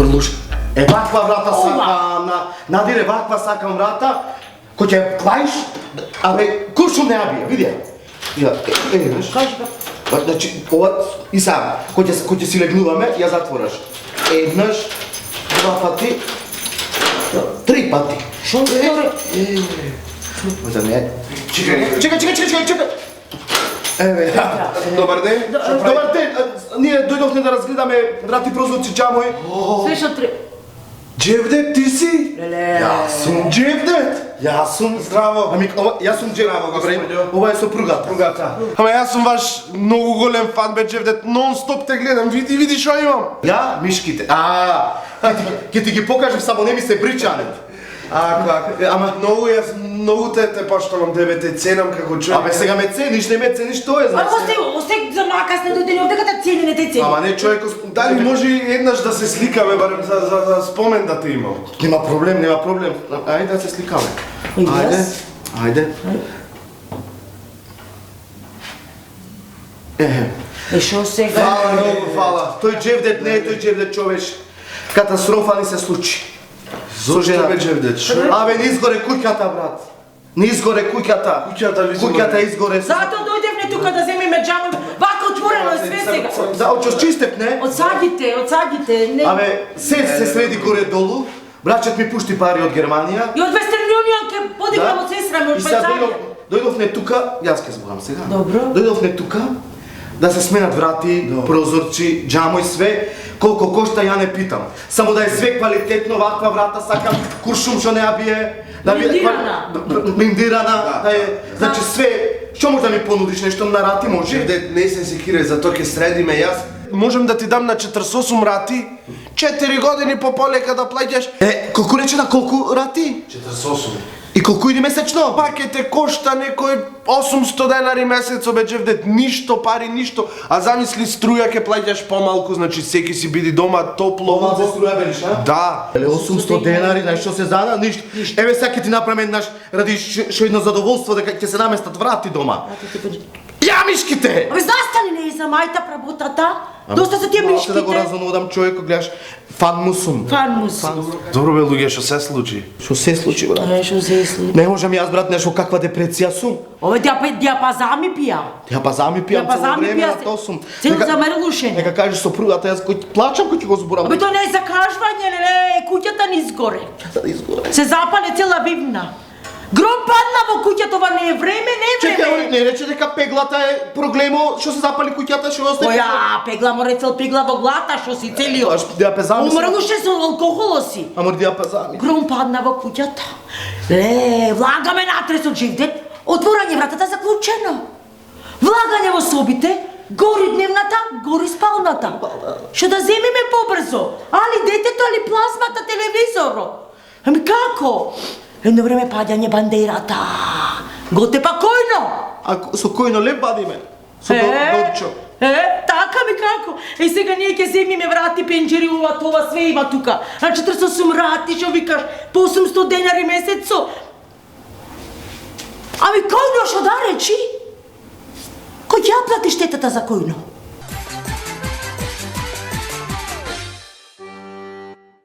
Фрлуш. Ваква врата сакам, Надире, ваква сакам врата, кој ќе клаиш, абе, куршум не ја бие, види ја. Видиш? Кажи бе. Значи, ова и сам, кој ќе си легнуваме, ја затвораш. Еднаш, два пати, три пати. Шо стори? За не. Чекај. Еве. Добар ден. Добар ден. Ние дојдовме да разгледаме врати прозорци џамој. Све што треба. Джевдет, ти си? Леле. Јас сум Джевдет? Јас сум Здраво. Ами, јас сум Здраво, Добре, господјо. ова е сопругата. Ама јас сум ваш многу голем фан, бе, Джевдет. Нон-стоп те гледам. Види шо имам. Ја, мишките. Ќе ти ги покажам, само не ми се бричане. Ама многу те поштовам, тебе те ценам како човек. Абе, сега ме цениш, не ме цениш, тоа е, Ама значи. осте за макас не дојде ни овде каде цени не те цени. Ама не човек, Дали може еднаш да се сликаме, барем за спомен да те имам. Нема проблем. Ајде да се сликаме. Ајде. Е шо сега? Фала, многу фала. Тој Джевдет не е тој Джевдет човеш. Катастрофа ни се случи. Зошто бе, Джевдет? Шо? Абе, не изгоре куќата, брат. Не изгоре куќата. Куќата изгоре. Зато дојдевме тука да земеме џамој. Вака отворено е све сега. Да, очос чистеп, не? Од сагите, не. Абе, се среди горе-долу. Брачет ми пушти пари од Германија. И од Western Union ке подигнам од сестра ми од И сега Швајцарија. дојдовме тука, јас ќе зборам сега. Добро. Дојдовме тука да се сменат врати, прозорци, џамој, све. Колку кошта ја не питам. Само да е све квалитетно, ваква врата сакам, куршум што не ја бие. Блиндирана. Да е, значи све. Што може да ми понудиш нешто на рати може? Джевдет, не се секирај, за тоа ќе средиме јас. Можем да ти дам на 48 рати, 4 години по полека да плаќаш. Колку рече на колку рати? 48. И колку иди месечно? Па ќе те кошта некој 800 денари месецо, бе, Джевдет, ништо пари, ништо. А замисли струја ќе плаќаш помалку, значи секи си биди дома топло. Ова се струја велиш, а? Да. 800 денари, знаеш што се зада? Ништо. Еве сега ќе ти направиме наш ради што едно задоволство дека ќе се наместат врати дома. Ја мишките! Абе застани не за мајта пработата. Доста се тие Малце да го мишките. разонодам човек, гледаш, фан му сум. Добро бе, луѓе, што се случи? Што се случи, брат? Е, шо се случи? Не можам јас, брат, нешто каква депресија сум. Ове диапазами пија. Диапазами пијам цело време на то сум. Цело замерлушење. Нека кажеш сопругата, јас кој плачам кој ќе го зборам. Абе тоа не е закажвање, леле, куќата ни изгоре. Да изгоре. Се запале цела бивна. Гром падна во куќата, ова не е време, не е Чекај, време. не рече дека пеглата е проблемо, што се запали куќата, што остане. Која пегла море цел пегла во глата, што си целио. Аш диапазами. Умрлуше со алкохоло си. Амор диапазами. Гром падна во куќата. Влагаме натре со Джевдет, отворање вратата заклучено. Влагање во собите, гори дневната, гори спалната. Што да земеме побрзо? Али детето, али плазмата, телевизоро? Ами како? Едно време паѓање бандерата. Готе па којно? А со којно леп бадиме? Со Додчо. Така ми како? Сега ние ќе земиме врати, пенџери, ова, това све има тука. На 48 рати, што викаш, по 800 денари месецо. Ами којно што да речи? Кој ќе ја плати штетата за којно?